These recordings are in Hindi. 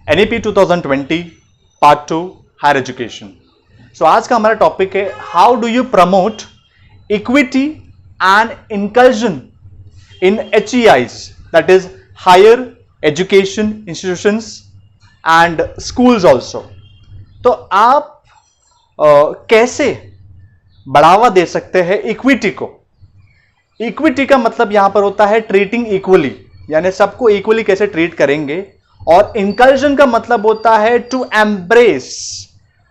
NEP 2020 part 2 higher education. So आज का हमारा टॉपिक है how do you promote equity and inclusion in HEIs, that is higher education institutions and schools also. तो आप कैसे बढ़ावा दे सकते हैं इक्विटी को। इक्विटी का मतलब यहां पर होता है ट्रीटिंग इक्वली, यानी सबको इक्वली कैसे ट्रीट करेंगे। और इंकल्जन का मतलब होता है to embrace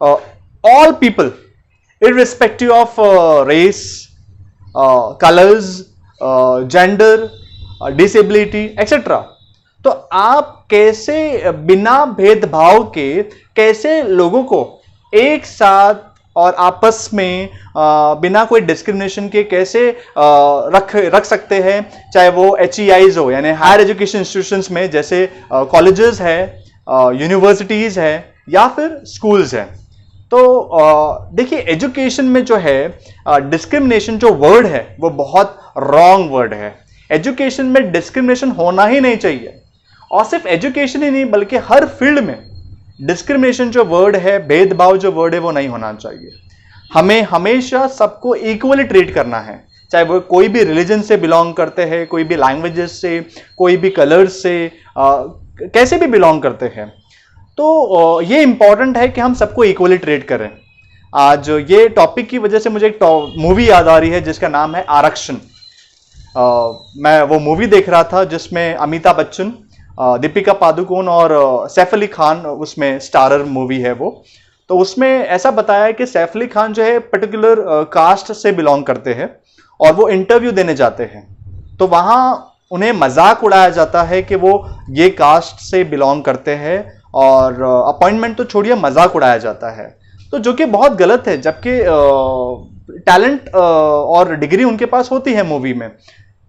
all people irrespective of race, colours, gender, disability etcetera. तो आप कैसे बिना भेदभाव के कैसे लोगों को एक साथ और आपस में बिना कोई डिस्क्रिमिनेशन के कैसे रख सकते हैं, चाहे वो HEIs हो यानी हायर एजुकेशन इंस्टीट्यूशंस में, जैसे कॉलेजेस है, यूनिवर्सिटीज है या फिर स्कूल्स है। तो देखिए एजुकेशन में जो है डिस्क्रिमिनेशन जो वर्ड है वो बहुत रॉन्ग वर्ड है। एजुकेशन में डिस्क्रिमिनेशन होना ही नहीं चाहिए, और सिर्फ एजुकेशन ही नहीं बल्कि हर फील्ड में डिस्क्रिमिनेशन जो वर्ड है, भेदभाव जो वर्ड है वो नहीं होना चाहिए। हमें हमेशा सबको इक्वली ट्रीट करना है, चाहे वो कोई भी रिलीजन से बिलोंग करते हैं, कोई भी लैंग्वेजेस से, कोई भी कलर्स से, कैसे भी बिलोंग करते हैं। तो ये इंपॉर्टेंट है कि हम सबको इक्वली ट्रीट करें। आज ये टॉपिक की वजह से मुझे एक मूवी याद आ रही है जिसका नाम है आरक्षण। मैं वो मूवी देख रहा था जिसमें अमिताभ बच्चन, दीपिका पादुकोण और सैफ अली खान उसमें स्टारर मूवी है वो। तो उसमें ऐसा बताया है कि सैफ अली खान जो है पर्टिकुलर कास्ट से बिलोंग करते हैं और वो इंटरव्यू देने जाते हैं। तो वहाँ उन्हें मजाक उड़ाया जाता है कि वो ये कास्ट से बिलोंग करते हैं, और अपॉइंटमेंट तो छोड़िए मजाक उड़ाया जाता है। तो जो कि बहुत गलत है, जबकि टैलेंट और डिग्री उनके पास होती है मूवी में।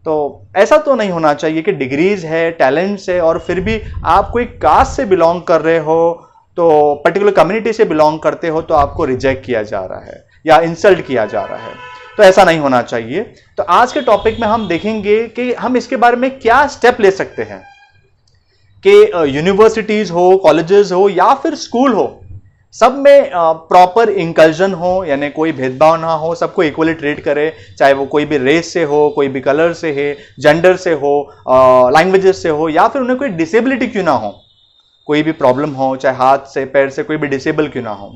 तो ऐसा तो नहीं होना चाहिए कि डिग्रीज है, टैलेंट्स है, और फिर भी आप कोई कास्ट से बिलोंग कर रहे हो, तो पर्टिकुलर कम्युनिटी से बिलोंग करते हो, तो आपको रिजेक्ट किया जा रहा है या इंसल्ट किया जा रहा है। तो ऐसा नहीं होना चाहिए। तो आज के टॉपिक में हम देखेंगे कि हम इसके बारे में क्या स्टेप ले सकते हैं कि यूनिवर्सिटीज हो, कॉलेजेस हो या फिर स्कूल हो, सब में प्रॉपर इंकल्जन हो, यानी कोई भेदभाव ना हो, सबको इक्वली ट्रीट करे, चाहे वो कोई भी रेस से हो, कोई भी कलर से है, जेंडर से हो, लैंग्वेजेस से हो, या फिर उन्हें कोई डिसेबिलिटी क्यों ना हो, कोई भी प्रॉब्लम हो, चाहे हाथ से पैर से कोई भी डिसेबल क्यों ना हो।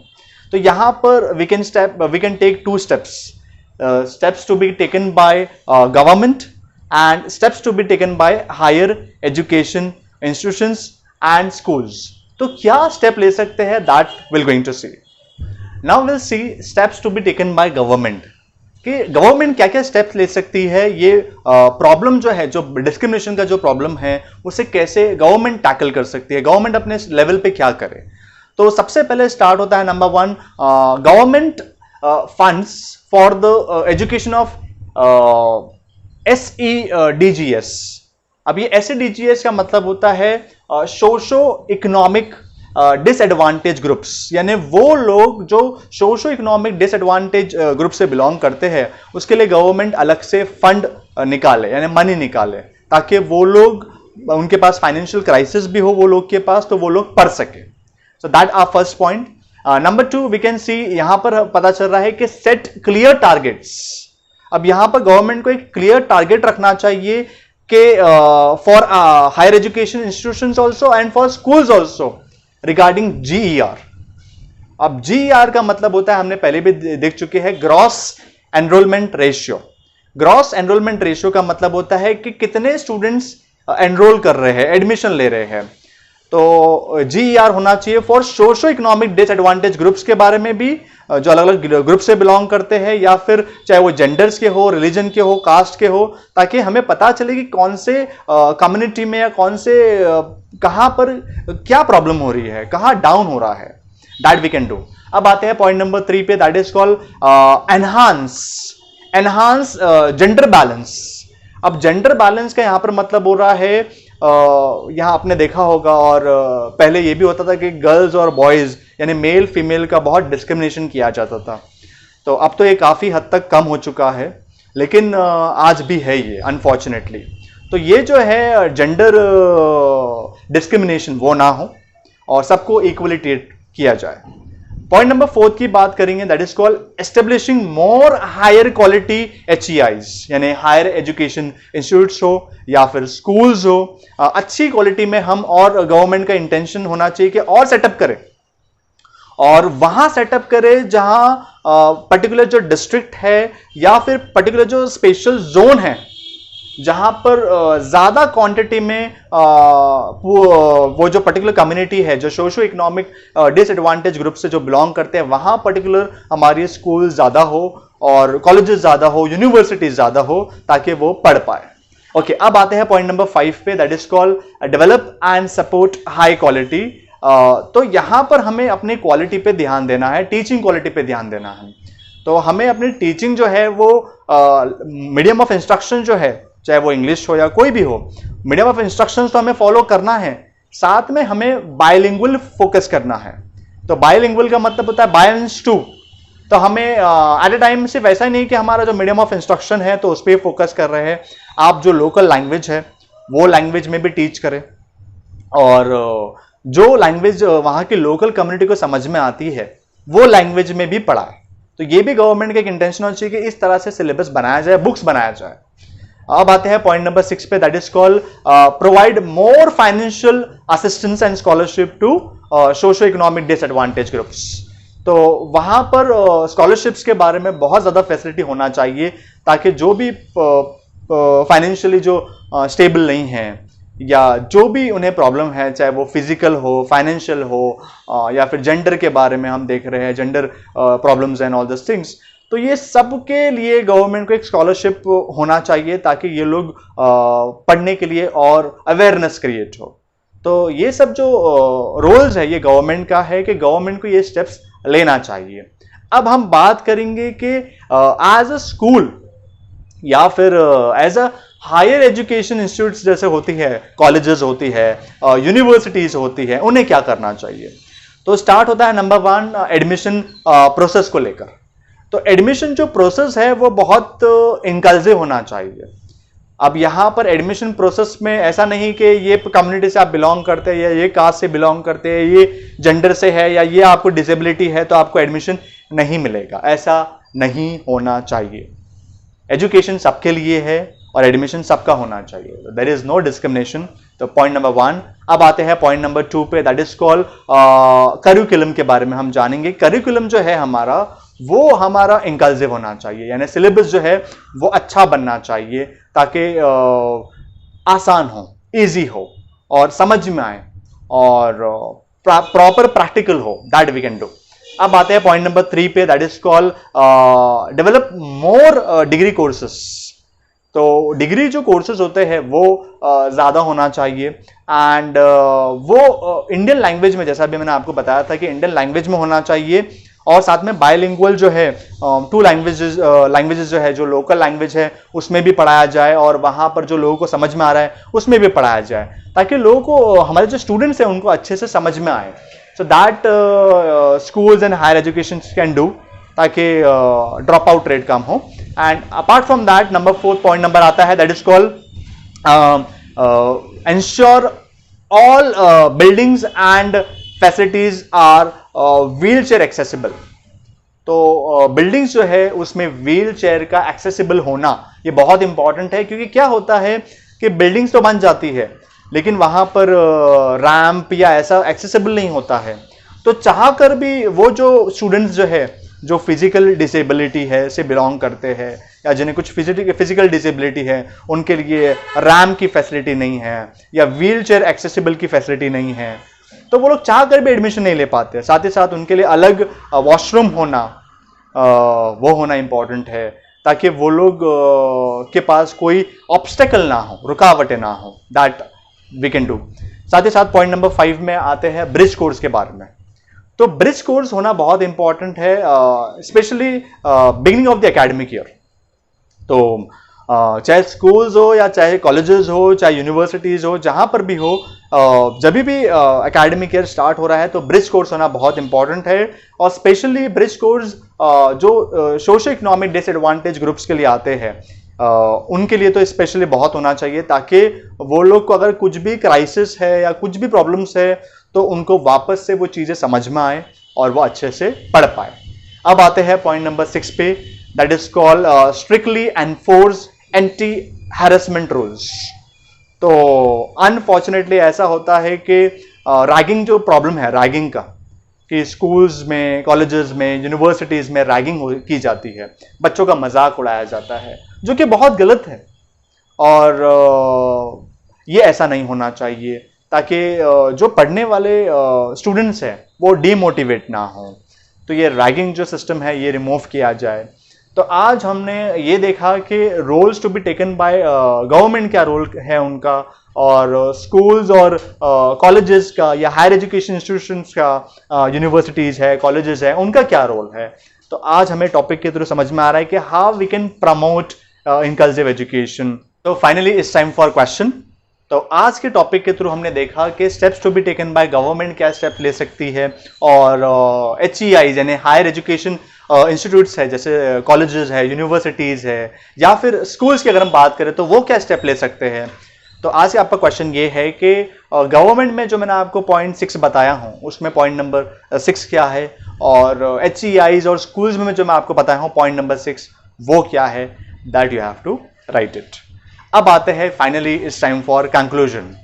तो यहाँ पर we can take two steps to be taken by government and steps to be taken by higher education institutions and schools. तो क्या स्टेप ले सकते हैं, that will going to see. Now will see steps to be taken by government, कि गवर्नमेंट क्या क्या स्टेप्स ले सकती है। ये प्रॉब्लम जो है, जो डिस्क्रिमिनेशन का जो प्रॉब्लम है, उसे कैसे गवर्नमेंट टैकल कर सकती है, गवर्नमेंट अपने लेवल पे क्या करे। तो सबसे पहले स्टार्ट होता है number 1, government funds for the education of SEDGS। अब ये SEDGS का मतलब होता है सोशो इकोनॉमिक डिसएडवांटेज ग्रुप्स, यानी वो लोग जो सोशो इकोनॉमिक डिसएडवांटेज ग्रुप से बिलोंग करते हैं, उसके लिए गवर्नमेंट अलग से फंड निकाले, यानी मनी निकाले, ताकि वो लोग, उनके पास फाइनेंशियल क्राइसिस भी हो वो लोग के पास, तो वो लोग पढ़ सके। So that are first point. Number 2 we can see, यहां पर पता चल रहा है कि सेट क्लियर टारगेट्स। अब यहां पर गवर्नमेंट को एक क्लियर टारगेट रखना चाहिए कि for higher education institutions also and for schools also regarding GER। अब GER का मतलब होता है, हमने पहले भी देख चुके हैं, gross enrolment ratio. Gross enrolment ratio का मतलब होता है कि कितने स्टूडेंट्स एनरोल कर रहे हैं, एडमिशन ले रहे हैं। तो GER होना चाहिए for socio economic disadvantage groups के बारे में भी, जो अलग अलग ग्रुप से बिलोंग करते हैं, या फिर चाहे वो जेंडर्स के हो, रिलीजन के हो, कास्ट के हो, ताकि हमें पता चले कि कौन से कम्युनिटी में या कौन से कहां पर क्या प्रॉब्लम हो रही है, कहां डाउन हो रहा है। That we can do. अब आते हैं पॉइंट नंबर 3 पे, that is called enhance gender balance. अब जेंडर बैलेंस का यहां पर मतलब हो रहा है, यहां आपने देखा होगा, और पहले यह भी होता था कि गर्ल्स और बॉयज यानी मेल फीमेल का बहुत डिस्क्रिमिनेशन किया जाता था। तो अब तो ये काफी हद तक कम हो चुका है, लेकिन आज भी है ये अनफॉर्चुनेटली। तो ये जो है जेंडर डिस्क्रिमिनेशन वो ना हो, और सबको इक्वली ट्रीट किया जाए। पॉइंट नंबर 4 की बात करेंगे, that is called establishing more higher quality HEIs, यानी हायर एजुकेशन इंस्टीट्यूट्स हो या फिर स्कूल्स हो, अच्छी क्वालिटी में हम, और गवर्नमेंट का इंटेंशन होना चाहिए कि और सेटअप करें, और वहां सेटअप करे जहां पर्टिकुलर जो डिस्ट्रिक्ट है या फिर पर्टिकुलर जो स्पेशल जोन है, जहां पर ज्यादा क्वांटिटी में वो जो पर्टिकुलर कम्युनिटी है, जो सोशो इकोनॉमिक डिसएडवांटेज ग्रुप से जो बिलोंग करते हैं, वहां पर्टिकुलर हमारी स्कूल ज्यादा हो और कॉलेजेस ज्यादा हो, यूनिवर्सिटीज ज्यादा हो, ताकि वो पढ़ पाए। ओके, अब आते हैं पॉइंट नंबर 5 पे, that is called develop and support high quality. तो यहां पर हमें अपनी क्वालिटी पे ध्यान देना है, टीचिंग क्वालिटी पे ध्यान देना है। तो हमें अपनी टीचिंग जो है वो मीडियम ऑफ इंस्ट्रक्शन जो है, चाहे वो इंग्लिश हो या कोई भी हो, मीडियम ऑफ इंस्ट्रक्शंस तो हमें फॉलो करना है, साथ में हमें बायलिंगुअल फोकस करना है। तो बायलिंगुअल का मतलब होता है बायलेंस टू। तो हमें एट ए टाइम सिर्फ ऐसा ही नहीं कि हमारा जो मीडियम ऑफ इंस्ट्रक्शन है तो उस पर फोकस कर रहे हैं, आप जो लोकल लैंग्वेज है वो लैंग्वेज में भी टीच करें, और जो लैंग्वेज वहां की लोकल कम्युनिटी को समझ में आती है वो लैंग्वेज में भी पढ़ाए। तो ये भी गवर्नमेंट का एक इंटेंशन होना चाहिए कि इस तरह से सिलेबस बनाया जाए, बुक्स बनाया जाए। अब आते हैं पॉइंट नंबर 6 पे, that is called provide more financial assistance and scholarship to socio economic disadvantage groups. तो वहां पर स्कॉलरशिप्स के बारे में बहुत ज्यादा फैसिलिटी होना चाहिए, ताकि जो भी फाइनेंशियली जो स्टेबल नहीं है या जो भी उन्हें प्रॉब्लम है, चाहे वो फिजिकल हो, फाइनेंशियल हो, या फिर जेंडर के बारे में हम देख रहे हैं, gender problems and all this things, तो ये सब के लिए गवर्नमेंट को एक स्कॉलरशिप होना चाहिए, ताकि ये लोग पढ़ने के लिए और अवेयरनेस क्रिएट हो। तो ये सब जो रोल्स है ये गवर्नमेंट का है कि गवर्नमेंट को ये स्टेप्स लेना चाहिए। अब हम बात करेंगे कि एज अ स्कूल या फिर as a higher education institutes जैसे होती है, कॉलेजेस होती है, यूनिवर्सिटीज होती है, उन्हें क्या करना चाहिए। तो स्टार्ट होता है नंबर 1 एडमिशन प्रोसेस को लेकर। तो एडमिशन जो प्रोसेस है वो बहुत इंक्लूसिव होना चाहिए। अब यहां पर एडमिशन प्रोसेस में ऐसा नहीं कि ये कम्युनिटी से आप बिलोंग करते हैं या ये कास्ट से बिलोंग करते हैं, ये जेंडर से है या ये आपको डिसेबिलिटी है तो आपको एडमिशन नहीं मिलेगा, ऐसा नहीं होना चाहिए। एजुकेशन सबके लिए है और एडमिशन सबका होना चाहिए, देयर इज नो डिस्क्रिमिनेशन। तो पॉइंट नंबर 1। अब आते हैं पॉइंट नंबर 2 पे, दैट इज कॉल्ड करिकुलम के बारे में हम जानेंगे। करिकुलम जो है हमारा वो हमारा इंक्लूसिव होना चाहिए, यानी सिलेबस जो है वो अच्छा बनना चाहिए, ताकि आसान हो, इजी हो और समझ में आए और प्रॉपर प्रैक्टिकल हो, दैट वी कैन डू। अब आते हैं पॉइंट नंबर 3 पे, that is called develop more degree courses. तो डिग्री जो कोर्सेज होते हैं वो ज्यादा होना चाहिए, एंड वो इंडियन लैंग्वेज में, जैसा भी मैंने आपको बताया था कि इंडियन लैंग्वेज में होना चाहिए, और साथ में बायलिंगुअल जो है 2 लैंग्वेजेस जो है, जो लोकल लैंग्वेज है उसमें भी पढ़ाया जाए, और वहां पर जो लोगों को समझ में आ रहा है उसमें भी पढ़ाया जाए, ताकि लोगों को, हमारे जो स्टूडेंट्स हैं उनको अच्छे से समझ में आए। So that schools and higher education can do, ताकि ड्रॉप आउट रेट कम हो। And apart from that number 4 point number आता है, that is called ensure all buildings and facilities are wheelchair accessible. तो बिल्डिंग्स जो है उसमें व्हील चेयर का एक्सेसिबल होना ये बहुत इंपॉर्टेंट है, क्योंकि क्या होता है कि बिल्डिंग्स तो बन जाती है लेकिन वहां पर रैंप या ऐसा एक्सेसिबल नहीं होता है। तो चाह कर भी वो जो स्टूडेंट्स जो है, जो फिजिकल डिसेबिलिटी है से बिलोंग करते हैं, या जिन्हें कुछ फिजिकल डिसेबिलिटी है, उनके लिए रैम्प की फैसिलिटी नहीं है या व्हील चेयर एक्सेसिबल की फैसिलिटी नहीं है, तो वो लोग चाह कर भी एडमिशन नहीं ले पाते। साथ ही साथ उनके लिए अलग वॉशरूम होना, वो होना इंपॉर्टेंट है, ताकि वो लोग के पास कोई ऑब्स्टेकल ना हो, रुकावटें ना हो, दैट वी कैन डू। साथ ही साथ पॉइंट नंबर 5 में आते हैं ब्रिज कोर्स के बारे में। तो ब्रिज कोर्स होना बहुत इंपॉर्टेंट है, specially beginning of the academic year. तो चाहे स्कूल्स हो या चाहे कॉलेजेस हो, चाहे यूनिवर्सिटीज हो, जहां पर भी हो, जब भी एकेडमिक ईयर स्टार्ट हो रहा है तो ब्रिज कोर्स होना बहुत इंपॉर्टेंट है। और स्पेशली ब्रिज कोर्स जो सोशो इकोनॉमिक डिसएडवांटेज ग्रुप्स के लिए आते हैं, उनके लिए तो स्पेशली बहुत होना चाहिए, ताकि वो लोग को अगर कुछ भी क्राइसिस है या कुछ भी प्रॉब्लम्स है तो उनको वापस से वो चीज़ें समझ में आए और वो अच्छे से पढ़ पाए। अब आते हैं पॉइंट नंबर 6 पे, that is called strictly enforce anti harassment rules. तो अनफॉर्चुनेटली ऐसा होता है कि रैगिंग जो प्रॉब्लम है रैगिंग का, कि स्कूल्स में, कॉलेजेस में, यूनिवर्सिटीज़ में रैगिंग की जाती है, बच्चों का मजाक उड़ाया जाता है, जो कि बहुत गलत है। और ये ऐसा नहीं होना चाहिए, ताकि जो पढ़ने वाले स्टूडेंट्स हैं वो डीमोटिवेट ना हो। तो ये रैगिंग जो सिस्टम है ये रिमूव किया जाए। तो आज हमने ये देखा कि roles to be taken by government, क्या रोल है उनका, और स्कूल्स और कॉलेजेस का या हायर एजुकेशन इंस्टीट्यूशंस का, यूनिवर्सिटीज़ है, कॉलेजेस है, उनका क्या रोल है। तो आज हमें टॉपिक के थ्रू समझ में आ रहा है कि how we can promote inclusive education. तो finally it's time for question. तो आज के टॉपिक के थ्रू हमने देखा कि steps to be taken by government क्या स्टेप ले सकती है, और HEIs यानी हायर एजुकेशन इंस्टीट्यूट्स है, जैसे कॉलेजेस है, यूनिवर्सिटीज़ है, या फिर स्कूल्स की अगर हम बात करें तो वो क्या स्टेप ले सकते हैं। तो आज से आपका क्वेश्चन ये है कि गवर्नमेंट में जो मैंने आपको पॉइंट 6 बताया हूँ उसमें पॉइंट नंबर 6 क्या है, और HEIs और स्कूल्स में जो मैं आपको बताया हूँ पॉइंट नंबर 6 वो क्या है, that you have to write it. अब आते हैं finally it's time for conclusion.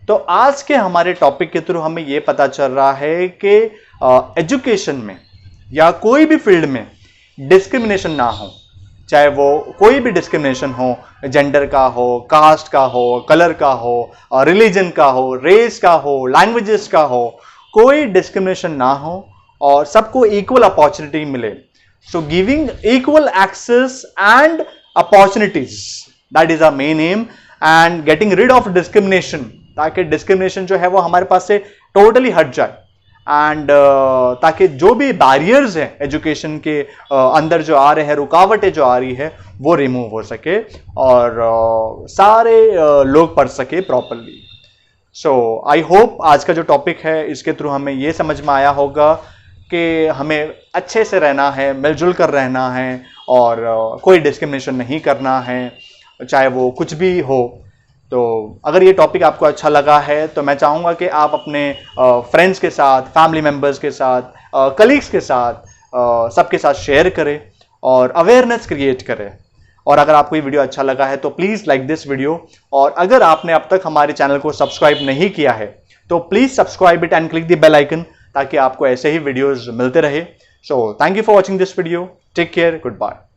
तो आज के हमारे टॉपिक के थ्रू हमें यह पता चल रहा है कि एजुकेशन में या कोई भी फील्ड में डिस्क्रिमिनेशन ना हो, चाहे वो कोई भी डिस्क्रिमिनेशन हो, जेंडर का हो, कास्ट का हो, कलर का हो, रिलीजन का हो, रेस का हो, लैंग्वेजेस का हो, कोई डिस्क्रिमिनेशन ना हो और सबको इक्वल अपॉर्चुनिटी मिले। So giving equal access and opportunities, that is a main aim, and getting rid of discrimination, ताकि डिस्क्रिमिनेशन जो है वो हमारे पास से टोटली हट जाए, एंड ताकि जो भी बैरियर्स हैं एजुकेशन के अंदर जो आ रहे हैं, रुकावटें जो आ रही है, वो रिमूव हो सके और सारे लोग पढ़ सके प्रॉपरली। सो आई होप आज का जो टॉपिक है इसके थ्रू हमें ये समझ में आया होगा कि हमें अच्छे से रहना है, मिलजुल कर रहना है, और कोई डिस्क्रिमिनेशन नहीं करना है, चाहे वो कुछ भी हो। तो अगर ये टॉपिक आपको अच्छा लगा है तो मैं चाहूँगा कि आप अपने फ्रेंड्स के साथ, फैमिली मेम्बर्स के साथ, कलीग्स के साथ, सबके साथ शेयर करें और अवेयरनेस क्रिएट करें। और अगर आपको ये वीडियो अच्छा लगा है तो प्लीज़ लाइक दिस वीडियो, और अगर आपने अब तक हमारे चैनल को सब्सक्राइब नहीं किया है तो please subscribe it and click the bell icon, ताकि आपको ऐसे ही वीडियोज़ मिलते रहे। So thank you for watching this video, take care, good bye.